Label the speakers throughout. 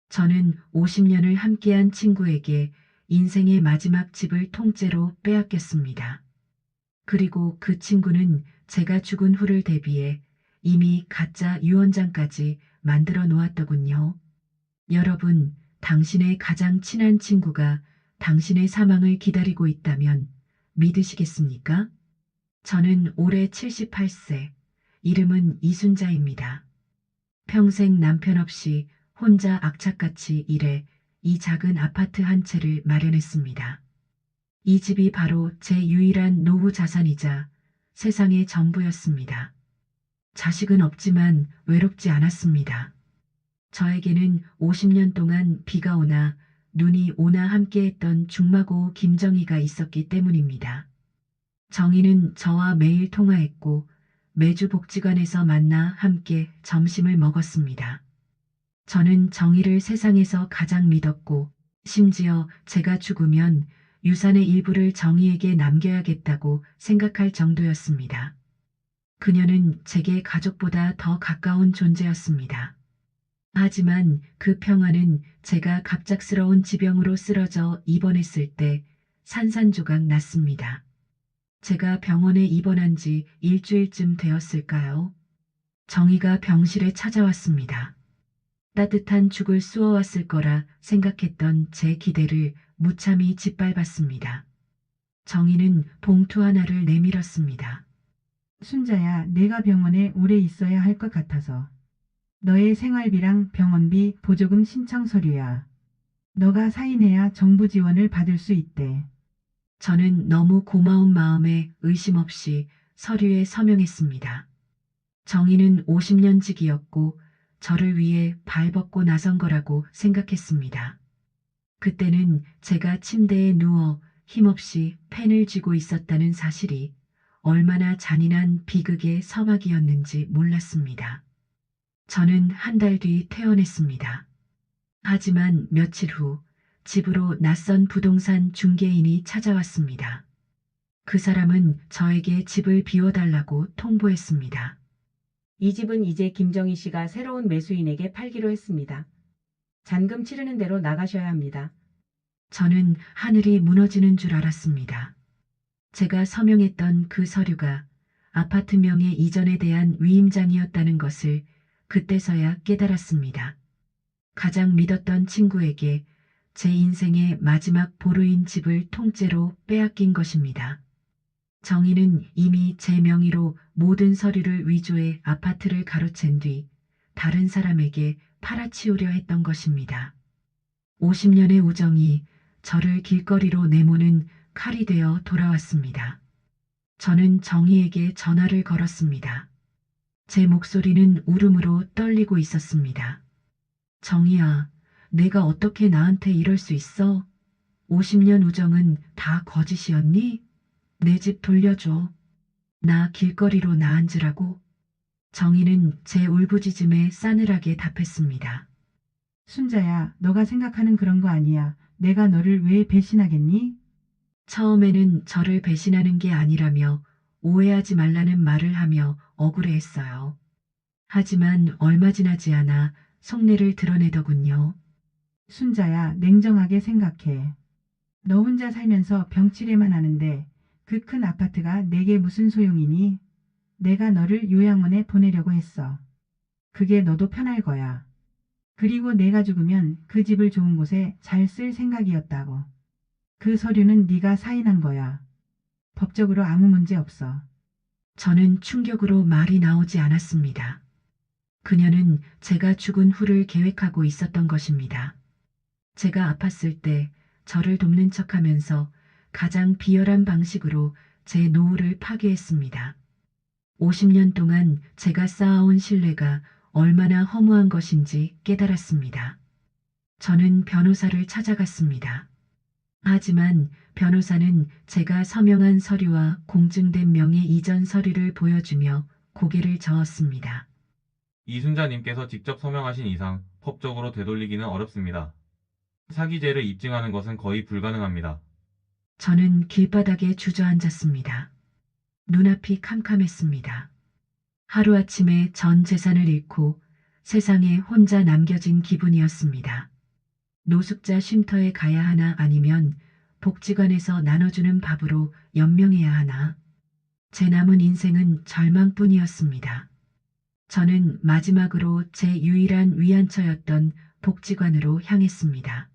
Speaker 1: 저는 50년을 함께한 친구에게 인생의 마지막 집을 통째로 빼앗겼습니다. 그리고 그 친구는 제가 죽은 후를 대비해 이미 가짜 유언장까지 만들어 놓았더군요. 여러분, 당신의 가장 친한 친구가 당신의 사망을 기다리고 있다면 믿으시겠습니까? 저는 올해 78세, 이름은 이순자입니다. 평생 남편 없이 혼자 악착같이 일해 이 작은 아파트 한 채를 마련했습니다. 이 집이 바로 제 유일한 노후 자산이자 세상의 전부였습니다. 자식은 없지만 외롭지 않았습니다. 저에게는 50년 동안 비가 오나 눈이 오나 함께했던 중마고 김정희가 있었기 때문입니다. 정희는 저와 매일 통화했고 매주 복지관에서 만나 함께 점심을 먹었습니다. 저는 정의를 세상에서 가장 믿었고 심지어 제가 죽으면 유산의 일부를 정의에게 남겨야겠다고 생각할 정도였습니다. 그녀는 제게 가족보다 더 가까운 존재였습니다. 하지만 그 평화는 제가 갑작스러운 지병으로 쓰러져 입원했을 때 산산조각 났습니다. 제가 병원에 입원한 지 일주일쯤 되었을까요? 정희가 병실에 찾아왔습니다. 따뜻한 죽을 쏘아왔을 거라 생각했던 제 기대를 무참히 짓밟았습니다. 정희는 봉투 하나를 내밀었습니다.
Speaker 2: 순자야, 내가 병원에 오래 있어야 할 것 같아서. 너의 생활비랑 병원비, 보조금 신청 서류야. 너가 사인해야 정부 지원을 받을 수 있대.
Speaker 1: 저는 너무 고마운 마음에 의심 없이 서류에 서명했습니다. 정희는 50년직이었고 저를 위해 발벗고 나선 거라고 생각했습니다. 그때는 제가 침대에 누워 힘없이 펜을 쥐고 있었다는 사실이 얼마나 잔인한 비극의 서막이었는지 몰랐습니다. 저는 한 달 뒤 퇴원했습니다. 하지만 며칠 후 집으로 낯선 부동산 중개인이 찾아왔습니다. 그 사람은 저에게 집을 비워달라고 통보했습니다.
Speaker 3: 이 집은 이제 김정희 씨가 새로운 매수인에게 팔기로 했습니다. 잔금 치르는 대로 나가셔야 합니다.
Speaker 1: 저는 하늘이 무너지는 줄 알았습니다. 제가 서명했던 그 서류가 아파트 명의 이전에 대한 위임장이었다는 것을 그때서야 깨달았습니다. 가장 믿었던 친구에게 제 인생의 마지막 보루인 집을 통째로 빼앗긴 것입니다. 정희는 이미 제 명의로 모든 서류를 위조해 아파트를 가로챈 뒤 다른 사람에게 팔아치우려 했던 것입니다. 50년의 우정이 저를 길거리로 내모는 칼이 되어 돌아왔습니다. 저는 정희에게 전화를 걸었습니다. 제 목소리는 울음으로 떨리고 있었습니다. 정희야, 내가 어떻게 나한테 이럴 수 있어? 50년 우정은 다 거짓이었니? 내 집 돌려줘. 나 길거리로 나앉으라고. 정희는 제 울부짖음에 싸늘하게 답했습니다.
Speaker 2: 순자야, 너가 생각하는 그런 거 아니야. 내가 너를 왜 배신하겠니?
Speaker 1: 처음에는 저를 배신하는 게 아니라며 오해하지 말라는 말을 하며 억울해했어요. 하지만 얼마 지나지 않아 속내를 드러내더군요.
Speaker 2: 순자야, 냉정하게 생각해. 너 혼자 살면서 병치레만 하는데 그 큰 아파트가 내게 무슨 소용이니? 내가 너를 요양원에 보내려고 했어. 그게 너도 편할 거야. 그리고 내가 죽으면 그 집을 좋은 곳에 잘 쓸 생각이었다고. 그 서류는 네가 사인한 거야. 법적으로 아무 문제 없어.
Speaker 1: 저는 충격으로 말이 나오지 않았습니다. 그녀는 제가 죽은 후를 계획하고 있었던 것입니다. 제가 아팠을 때 저를 돕는 척하면서 가장 비열한 방식으로 제 노후를 파괴했습니다. 50년 동안 제가 쌓아온 신뢰가 얼마나 허무한 것인지 깨달았습니다. 저는 변호사를 찾아갔습니다. 하지만 변호사는 제가 서명한 서류와 공증된 명의 이전 서류를 보여주며 고개를 저었습니다.
Speaker 4: 이순자님께서 직접 서명하신 이상 법적으로 되돌리기는 어렵습니다. 사기죄를 입증하는 것은 거의 불가능합니다.
Speaker 1: 저는 길바닥에 주저앉았습니다. 눈앞이 캄캄했습니다. 하루아침에 전 재산을 잃고 세상에 혼자 남겨진 기분이었습니다. 노숙자 쉼터에 가야 하나 아니면 복지관에서 나눠주는 밥으로 연명해야 하나. 제 남은 인생은 절망뿐이었습니다. 저는 마지막으로 제 유일한 위안처였던 복지관으로 향했습니다.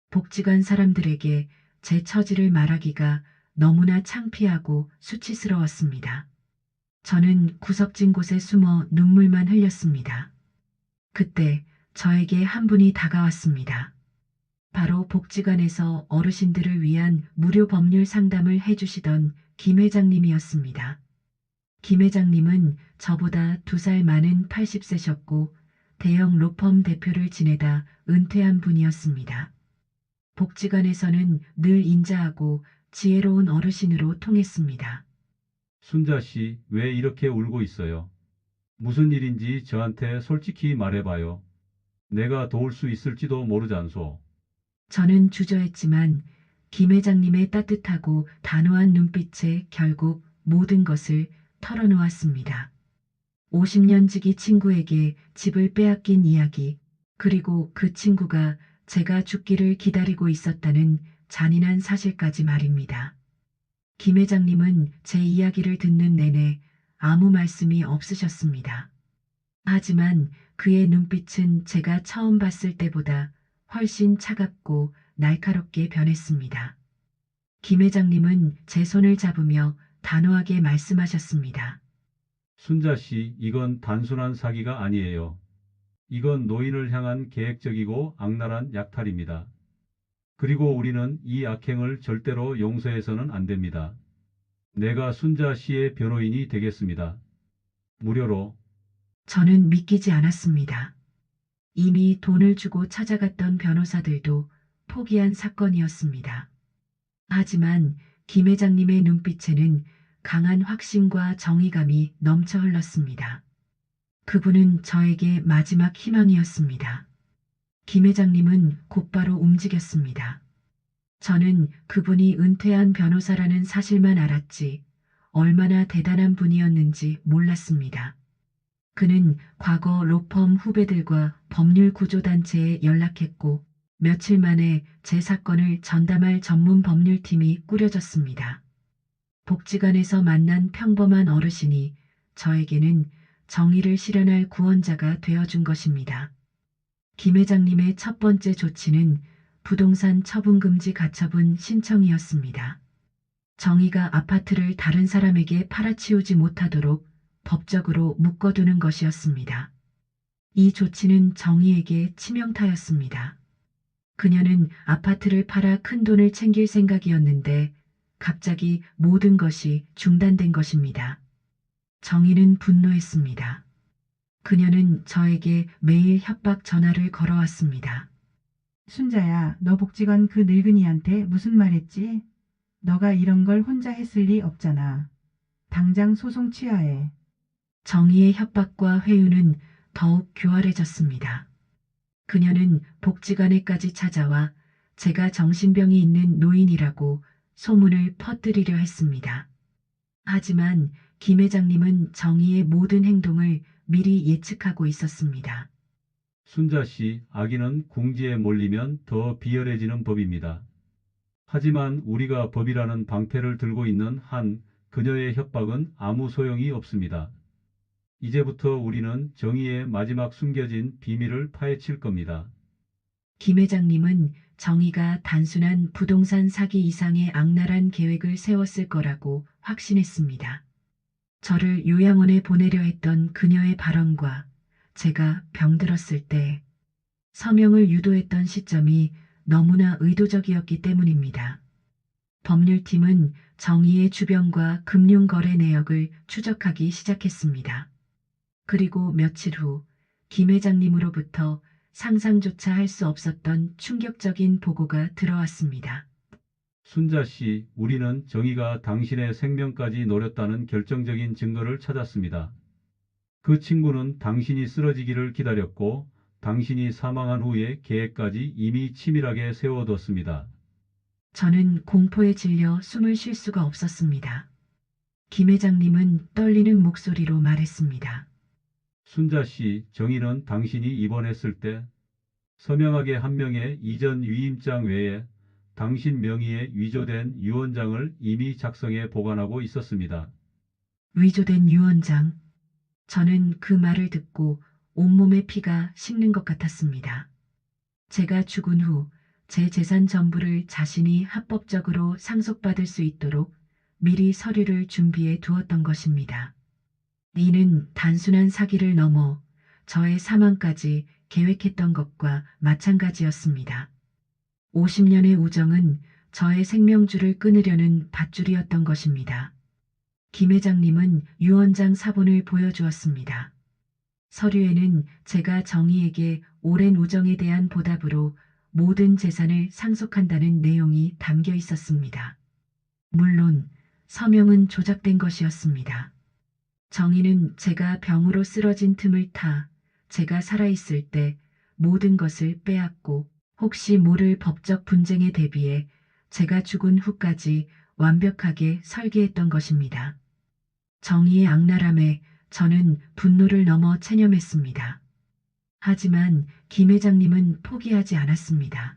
Speaker 1: 복지관 사람들에게 제 처지를 말하기가 너무나 창피하고 수치스러웠습니다. 저는 구석진 곳에 숨어 눈물만 흘렸습니다. 그때 저에게 한 분이 다가왔습니다. 바로 복지관에서 어르신들을 위한 무료 법률 상담을 해주시던 김 회장님이었습니다. 김 회장님은 저보다 2살 많은 80세셨고 대형 로펌 대표를 지내다 은퇴한 분이었습니다. 복지관에서는 늘 인자하고 지혜로운 어르신으로 통했습니다.
Speaker 5: 순자 씨, 왜 이렇게 울고 있어요? 무슨 일인지 저한테 솔직히 말해봐요. 내가 도울 수 있을지도 모르잖소.
Speaker 1: 저는 주저했지만 김 회장님의 따뜻하고 단호한 눈빛에 결국 모든 것을 털어놓았습니다. 50년 지기 친구에게 집을 빼앗긴 이야기, 그리고 그 친구가 제가 죽기를 기다리고 있었다는 잔인한 사실까지 말입니다. 김 회장님은 제 이야기를 듣는 내내 아무 말씀이 없으셨습니다. 하지만 그의 눈빛은 제가 처음 봤을 때보다 훨씬 차갑고 날카롭게 변했습니다. 김 회장님은 제 손을 잡으며 단호하게 말씀하셨습니다.
Speaker 5: 순자 씨, 이건 단순한 사기가 아니에요. 이건 노인을 향한 계획적이고 악랄한 약탈입니다. 그리고 우리는 이 악행을 절대로 용서해서는 안 됩니다. 내가 순자 씨의 변호인이 되겠습니다. 무료로.
Speaker 1: 저는 믿기지 않았습니다. 이미 돈을 주고 찾아갔던 변호사들도 포기한 사건이었습니다. 하지만 김 회장님의 눈빛에는 강한 확신과 정의감이 넘쳐 흘렀습니다. 그분은 저에게 마지막 희망이었습니다. 김 회장님은 곧바로 움직였습니다. 저는 그분이 은퇴한 변호사라는 사실만 알았지 얼마나 대단한 분이었는지 몰랐습니다. 그는 과거 로펌 후배들과 법률 구조단체에 연락했고 며칠 만에 제 사건을 전담할 전문 법률팀이 꾸려졌습니다. 복지관에서 만난 평범한 어르신이 저에게는 정의를 실현할 구원자가 되어준 것입니다. 김 회장님의 첫 번째 조치는 부동산 처분금지 가처분 신청이었습니다. 정의가 아파트를 다른 사람에게 팔아치우지 못하도록 법적으로 묶어두는 것이었습니다. 이 조치는 정의에게 치명타였습니다. 그녀는 아파트를 팔아 큰 돈을 챙길 생각이었는데 갑자기 모든 것이 중단된 것입니다. 정의는 분노했습니다. 그녀는 저에게 매일 협박 전화를 걸어왔습니다.
Speaker 2: 순자야, 너 복지관 그 늙은이한테 무슨 말했지? 너가 이런 걸 혼자 했을 리 없잖아. 당장 소송 취하해.
Speaker 1: 정의의 협박과 회유는 더욱 교활해졌습니다. 그녀는 복지관에까지 찾아와 제가 정신병이 있는 노인이라고 소문을 퍼뜨리려 했습니다. 하지만 김 회장님은 정의의 모든 행동을 미리 예측하고 있었습니다.
Speaker 5: 순자 씨, 악인은 궁지에 몰리면 더 비열해지는 법입니다. 하지만 우리가 법이라는 방패를 들고 있는 한 그녀의 협박은 아무 소용이 없습니다. 이제부터 우리는 정의의 마지막 숨겨진 비밀을 파헤칠 겁니다.
Speaker 1: 김 회장님은 정의가 단순한 부동산 사기 이상의 악랄한 계획을 세웠을 거라고 확신했습니다. 저를 요양원에 보내려 했던 그녀의 발언과 제가 병들었을 때 서명을 유도했던 시점이 너무나 의도적이었기 때문입니다. 법률팀은 정의의 주변과 금융거래 내역을 추적하기 시작했습니다. 그리고 며칠 후 김 회장님으로부터 상상조차 할 수 없었던 충격적인 보고가 들어왔습니다.
Speaker 5: 순자 씨, 우리는 정의가 당신의 생명까지 노렸다는 결정적인 증거를 찾았습니다. 그 친구는 당신이 쓰러지기를 기다렸고 당신이 사망한 후의 계획까지 이미 치밀하게 세워뒀습니다.
Speaker 1: 저는 공포에 질려 숨을 쉴 수가 없었습니다. 김 회장님은 떨리는 목소리로 말했습니다.
Speaker 5: 순자 씨, 정의는 당신이 입원했을 때 서명하게 한 명의 이전 위임장 외에 당신 명의의 위조된 유언장을 이미 작성해 보관하고 있었습니다.
Speaker 1: 위조된 유언장. 저는 그 말을 듣고 온몸의 피가 식는 것 같았습니다. 제가 죽은 후 제 재산 전부를 자신이 합법적으로 상속받을 수 있도록 미리 서류를 준비해 두었던 것입니다. 이는 단순한 사기를 넘어 저의 사망까지 계획했던 것과 마찬가지였습니다. 50년의 우정은 저의 생명줄을 끊으려는 밧줄이었던 것입니다. 김 회장님은 유언장 사본을 보여주었습니다. 서류에는 제가 정희에게 오랜 우정에 대한 보답으로 모든 재산을 상속한다는 내용이 담겨 있었습니다. 물론 서명은 조작된 것이었습니다. 정희는 제가 병으로 쓰러진 틈을 타 제가 살아있을 때 모든 것을 빼앗고 혹시 모를 법적 분쟁에 대비해 제가 죽은 후까지 완벽하게 설계했던 것입니다. 정의의 악랄함에 저는 분노를 넘어 체념했습니다. 하지만 김 회장님은 포기하지 않았습니다.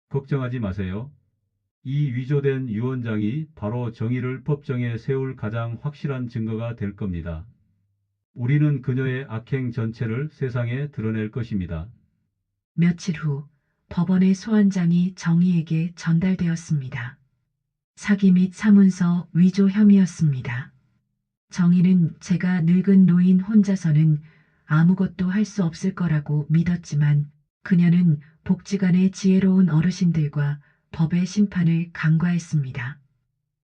Speaker 5: 걱정하지 마세요. 이 위조된 유언장이 바로 정의를 법정에 세울 가장 확실한 증거가 될 겁니다. 우리는 그녀의 악행 전체를 세상에 드러낼 것입니다.
Speaker 1: 며칠 후 법원의 소환장이 정희에게 전달되었습니다. 사기 및 사문서 위조 혐의였습니다. 정희는 제가 늙은 노인 혼자서는 아무것도 할 수 없을 거라고 믿었지만 그녀는 복지관의 지혜로운 어르신들과 법의 심판을 간과했습니다.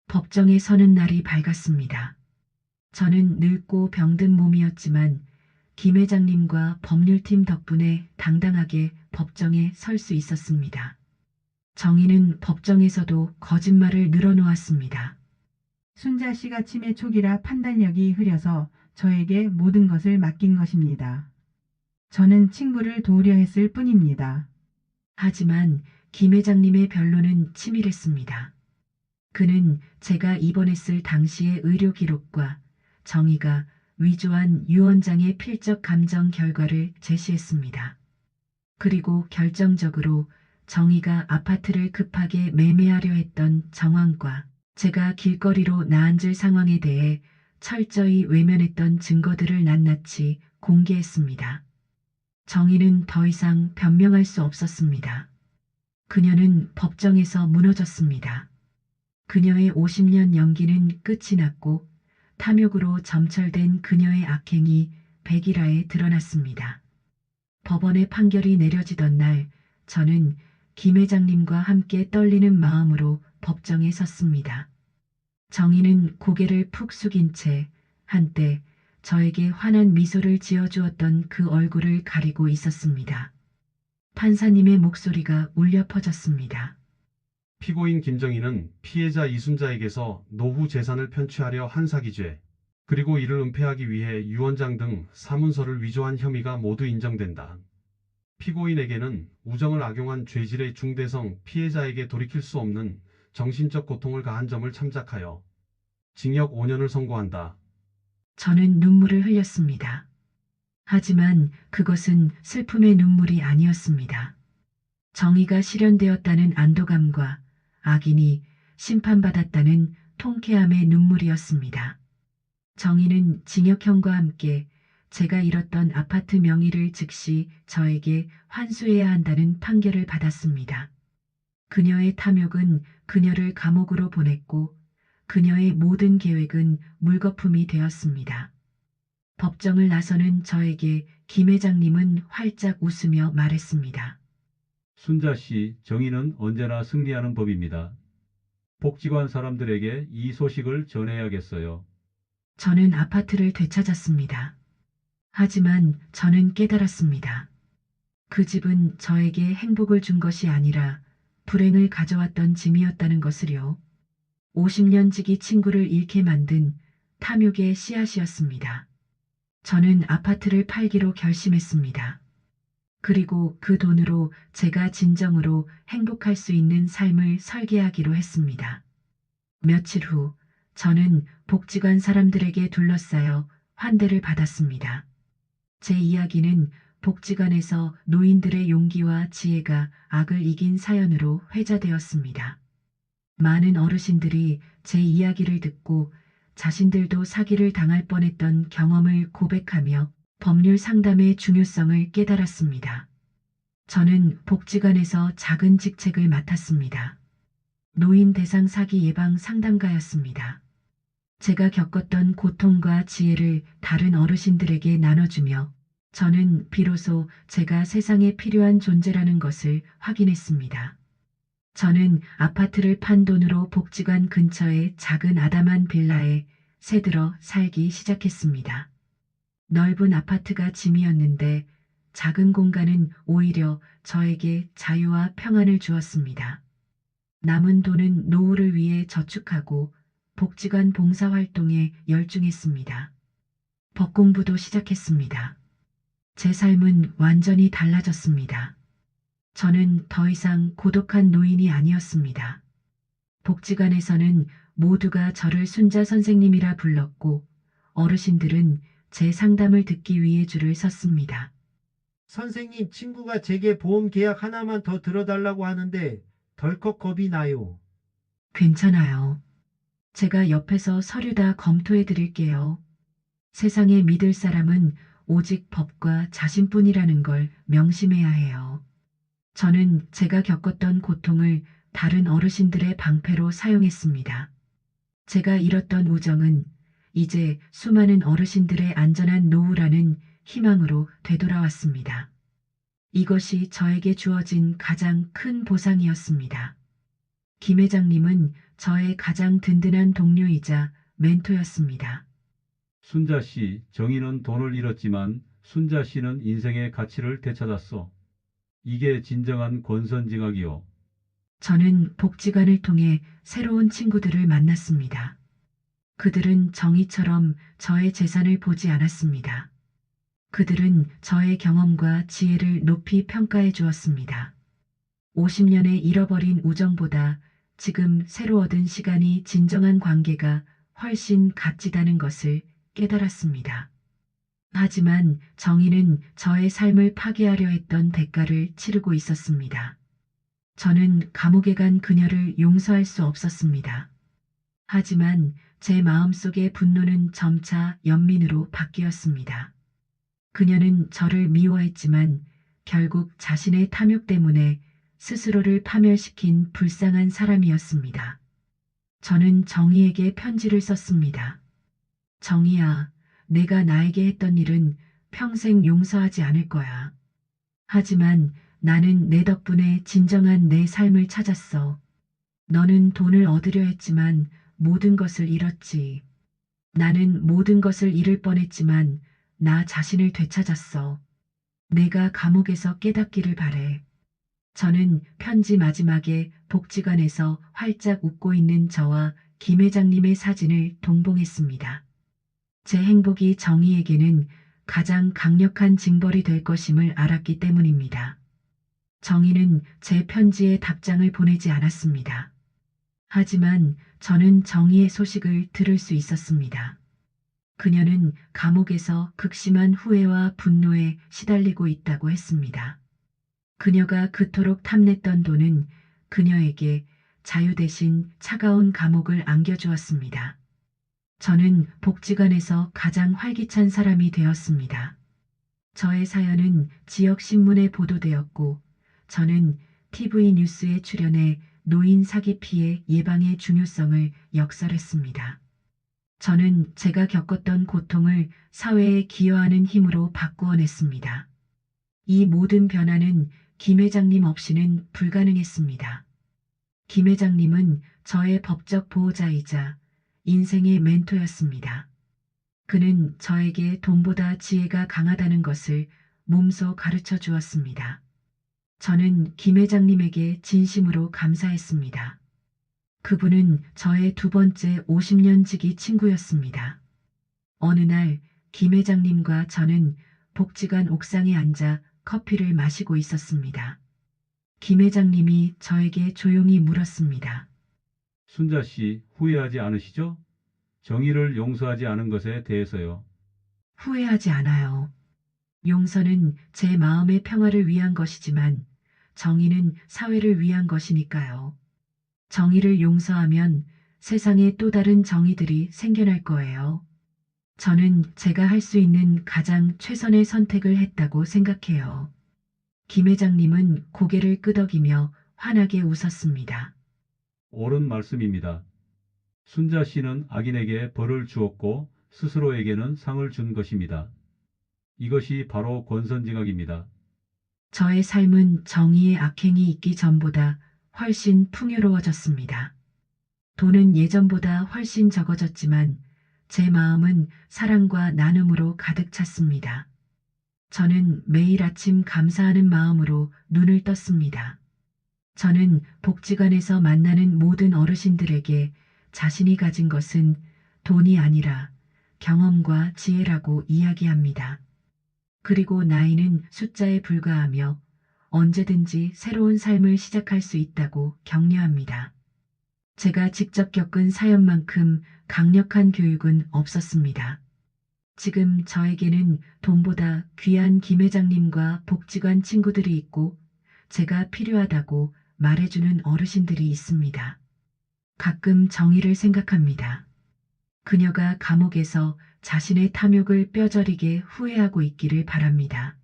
Speaker 1: 법정에 서는 날이 밝았습니다. 저는 늙고 병든 몸이었지만 김 회장님과 법률팀 덕분에 당당하게 법정에 설 수 있었습니다. 정의는 법정에서도 거짓말을 늘어놓았습니다.
Speaker 2: 순자 씨가 치매 초기라 판단력이 흐려서 저에게 모든 것을 맡긴 것입니다. 저는 친구를 도우려 했을 뿐입니다.
Speaker 1: 하지만 김 회장님의 변론은 치밀했습니다. 그는 제가 입원했을 당시의 의료 기록과 정의가 위조한 유언장의 필적 감정 결과를 제시했습니다. 그리고 결정적으로 정의가 아파트를 급하게 매매하려 했던 정황과 제가 길거리로 나앉을 상황에 대해 철저히 외면했던 증거들을 낱낱이 공개했습니다. 정의는 더 이상 변명할 수 없었습니다. 그녀는 법정에서 무너졌습니다. 그녀의 50년 연기는 끝이 났고 탐욕으로 점철된 그녀의 악행이 백일화에 드러났습니다. 법원의 판결이 내려지던 날 저는 김 회장님과 함께 떨리는 마음으로 법정에 섰습니다. 정희는 고개를 푹 숙인 채 한때 저에게 환한 미소를 지어주었던 그 얼굴을 가리고 있었습니다. 판사님의 목소리가 울려 퍼졌습니다.
Speaker 6: 피고인 김정희는 피해자 이순자에게서 노후 재산을 편취하려 한 사기죄, 그리고 이를 은폐하기 위해 유언장 등 사문서를 위조한 혐의가 모두 인정된다. 피고인에게는 우정을 악용한 죄질의 중대성, 피해자에게 돌이킬 수 없는 정신적 고통을 가한 점을 참작하여 징역 5년을 선고한다.
Speaker 1: 저는 눈물을 흘렸습니다. 하지만 그것은 슬픔의 눈물이 아니었습니다. 정의가 실현되었다는 안도감과 악인이 심판받았다는 통쾌함의 눈물이었습니다. 정의는 징역형과 함께 제가 잃었던 아파트 명의를 즉시 저에게 환수해야 한다는 판결을 받았습니다. 그녀의 탐욕은 그녀를 감옥으로 보냈고 그녀의 모든 계획은 물거품이 되었습니다. 법정을 나서는 저에게 김 회장님은 활짝 웃으며 말했습니다.
Speaker 5: 순자 씨, 정의는 언제나 승리하는 법입니다. 복지관 사람들에게 이 소식을 전해야겠어요.
Speaker 1: 저는 아파트를 되찾았습니다. 하지만 저는 깨달았습니다. 그 집은 저에게 행복을 준 것이 아니라 불행을 가져왔던 짐이었다는 것을요. 50년 지기 친구를 잃게 만든 탐욕의 씨앗이었습니다. 저는 아파트를 팔기로 결심했습니다. 그리고 그 돈으로 제가 진정으로 행복할 수 있는 삶을 설계하기로 했습니다. 며칠 후 저는 복지관 사람들에게 둘러싸여 환대를 받았습니다. 제 이야기는 복지관에서 노인들의 용기와 지혜가 악을 이긴 사연으로 회자되었습니다. 많은 어르신들이 제 이야기를 듣고 자신들도 사기를 당할 뻔했던 경험을 고백하며 법률 상담의 중요성을 깨달았습니다. 저는 복지관에서 작은 직책을 맡았습니다. 노인 대상 사기 예방 상담가였습니다. 제가 겪었던 고통과 지혜를 다른 어르신들에게 나눠주며 저는 비로소 제가 세상에 필요한 존재라는 것을 확인했습니다. 저는 아파트를 판 돈으로 복지관 근처의 작은 아담한 빌라에 새들어 살기 시작했습니다. 넓은 아파트가 짐이었는데 작은 공간은 오히려 저에게 자유와 평안을 주었습니다. 남은 돈은 노후를 위해 저축하고 복지관 봉사활동에 열중했습니다. 법 공부도 시작했습니다. 제 삶은 완전히 달라졌습니다. 저는 더 이상 고독한 노인이 아니었습니다. 복지관에서는 모두가 저를 순자 선생님이라 불렀고 어르신들은 제 상담을 듣기 위해 줄을 섰습니다.
Speaker 7: 선생님, 친구가 제게 보험 계약 하나만 더 들어달라고 하는데 덜컥 겁이 나요.
Speaker 1: 괜찮아요. 제가 옆에서 서류 다 검토해 드릴게요. 세상에 믿을 사람은 오직 법과 자신뿐이라는 걸 명심해야 해요. 저는 제가 겪었던 고통을 다른 어르신들의 방패로 사용했습니다. 제가 잃었던 우정은 이제 수많은 어르신들의 안전한 노후라는 희망으로 되돌아왔습니다. 이것이 저에게 주어진 가장 큰 보상이었습니다. 김 회장님은 저의 가장 든든한 동료이자 멘토였습니다.
Speaker 5: 순자 씨, 정의는 돈을 잃었지만 순자 씨는 인생의 가치를 되찾았어. 이게 진정한 권선징악이요.
Speaker 1: 저는 복지관을 통해 새로운 친구들을 만났습니다. 그들은 정의처럼 저의 재산을 보지 않았습니다. 그들은 저의 경험과 지혜를 높이 평가해 주었습니다. 50년의 잃어버린 우정보다 지금 새로 얻은 시간이 진정한 관계가 훨씬 값지다는 것을 깨달았습니다. 하지만 정의는 저의 삶을 파괴하려 했던 대가를 치르고 있었습니다. 저는 감옥에 간 그녀를 용서할 수 없었습니다. 하지만 제 마음속의 분노는 점차 연민으로 바뀌었습니다. 그녀는 저를 미워했지만 결국 자신의 탐욕 때문에 스스로를 파멸시킨 불쌍한 사람이었습니다. 저는 정의에게 편지를 썼습니다. 정의야, 내가 나에게 했던 일은 평생 용서하지 않을 거야. 하지만 나는 내 덕분에 진정한 내 삶을 찾았어. 너는 돈을 얻으려 했지만 모든 것을 잃었지. 나는 모든 것을 잃을 뻔했지만 나 자신을 되찾았어. 내가 감옥에서 깨닫기를 바래. 저는 편지 마지막에 복지관에서 활짝 웃고 있는 저와 김 회장님의 사진을 동봉했습니다. 제 행복이 정의에게는 가장 강력한 징벌이 될 것임을 알았기 때문입니다. 정의는 제 편지에 답장을 보내지 않았습니다. 하지만 저는 정의의 소식을 들을 수 있었습니다. 그녀는 감옥에서 극심한 후회와 분노에 시달리고 있다고 했습니다. 그녀가 그토록 탐냈던 돈은 그녀에게 자유 대신 차가운 감옥을 안겨주었습니다. 저는 복지관에서 가장 활기찬 사람이 되었습니다. 저의 사연은 지역 신문에 보도되었고 저는 TV 뉴스에 출연해 노인 사기 피해 예방의 중요성을 역설했습니다. 저는 제가 겪었던 고통을 사회에 기여하는 힘으로 바꾸어냈습니다. 이 모든 변화는 김 회장님 없이는 불가능했습니다. 김 회장님은 저의 법적 보호자이자 인생의 멘토였습니다. 그는 저에게 돈보다 지혜가 강하다는 것을 몸소 가르쳐 주었습니다. 저는 김 회장님에게 진심으로 감사했습니다. 그분은 저의 두 번째 50년 지기 친구였습니다. 어느 날 김 회장님과 저는 복지관 옥상에 앉아 커피를 마시고 있었습니다. 김 회장님이 저에게 조용히 물었습니다.
Speaker 5: 순자 씨, 후회하지 않으시죠? 정의를 용서하지 않은 것에 대해서요.
Speaker 1: 후회하지 않아요. 용서는 제 마음의 평화를 위한 것이지만 정의는 사회를 위한 것이니까요. 정의를 용서하면 세상에 또 다른 정의들이 생겨날 거예요. 저는 제가 할 수 있는 가장 최선의 선택을 했다고 생각해요. 김 회장님은 고개를 끄덕이며 환하게 웃었습니다.
Speaker 5: 옳은 말씀입니다. 순자 씨는 악인에게 벌을 주었고 스스로에게는 상을 준 것입니다. 이것이 바로 권선징악입니다.
Speaker 1: 저의 삶은 정의의 악행이 있기 전보다 훨씬 풍요로워졌습니다. 돈은 예전보다 훨씬 적어졌지만 제 마음은 사랑과 나눔으로 가득 찼습니다. 저는 매일 아침 감사하는 마음으로 눈을 떴습니다. 저는 복지관에서 만나는 모든 어르신들에게 자신이 가진 것은 돈이 아니라 경험과 지혜라고 이야기합니다. 그리고 나이는 숫자에 불과하며 언제든지 새로운 삶을 시작할 수 있다고 격려합니다. 제가 직접 겪은 사연만큼 강력한 교육은 없었습니다. 지금 저에게는 돈보다 귀한 김 회장님과 복지관 친구들이 있고 제가 필요하다고 말해주는 어르신들이 있습니다. 가끔 정의를 생각합니다. 그녀가 감옥에서 자신의 탐욕을 뼈저리게 후회하고 있기를 바랍니다.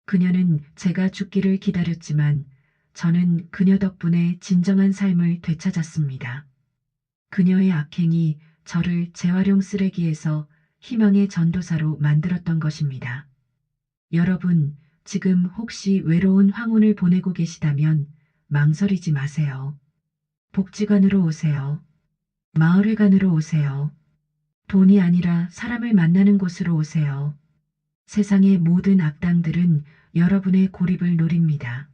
Speaker 1: 그녀는 제가 죽기를 기다렸지만 저는 그녀 덕분에 진정한 삶을 되찾았습니다. 그녀의 악행이 저를 재활용 쓰레기에서 희망의 전도사로 만들었던 것입니다. 여러분, 지금 혹시 외로운 황혼을 보내고 계시다면 망설이지 마세요. 복지관으로 오세요. 마을회관으로 오세요. 돈이 아니라 사람을 만나는 곳으로 오세요. 세상의 모든 악당들은 여러분의 고립을 노립니다.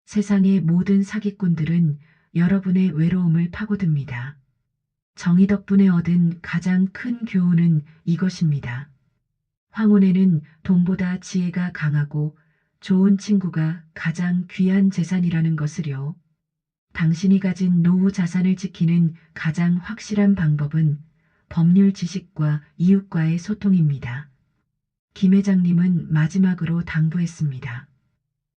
Speaker 1: 세상의 모든 사기꾼들은 여러분의 외로움을 파고듭니다. 정의 덕분에 얻은 가장 큰 교훈은 이것입니다. 황혼에는 돈보다 지혜가 강하고 좋은 친구가 가장 귀한 재산이라는 것을요. 당신이 가진 노후 자산을 지키는 가장 확실한 방법은 법률 지식과 이웃과의 소통입니다. 김 회장님은 마지막으로 당부했습니다.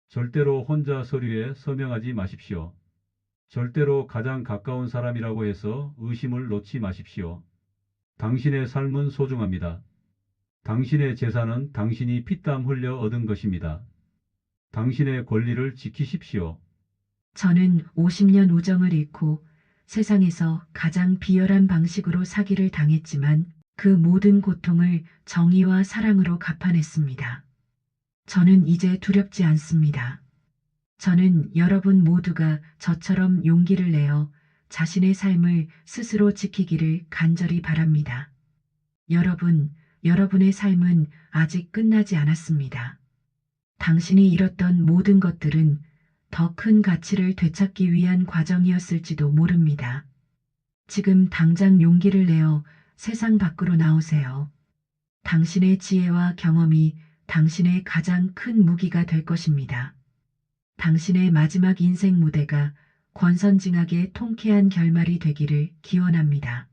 Speaker 5: 절대로 혼자 서류에 서명하지 마십시오. 절대로 가장 가까운 사람이라고 해서 의심을 놓지 마십시오. 당신의 삶은 소중합니다. 당신의 재산은 당신이 피땀 흘려 얻은 것입니다. 당신의 권리를 지키십시오.
Speaker 1: 저는 50년 우정을 잃고 세상에서 가장 비열한 방식으로 사기를 당했지만 그 모든 고통을 정의와 사랑으로 갚아냈습니다. 저는 이제 두렵지 않습니다. 저는 여러분 모두가 저처럼 용기를 내어 자신의 삶을 스스로 지키기를 간절히 바랍니다. 여러분, 여러분의 삶은 아직 끝나지 않았습니다. 당신이 잃었던 모든 것들은 더 큰 가치를 되찾기 위한 과정이었을지도 모릅니다. 지금 당장 용기를 내어 세상 밖으로 나오세요. 당신의 지혜와 경험이 당신의 가장 큰 무기가 될 것입니다. 당신의 마지막 인생 무대가 권선징악의 통쾌한 결말이 되기를 기원합니다.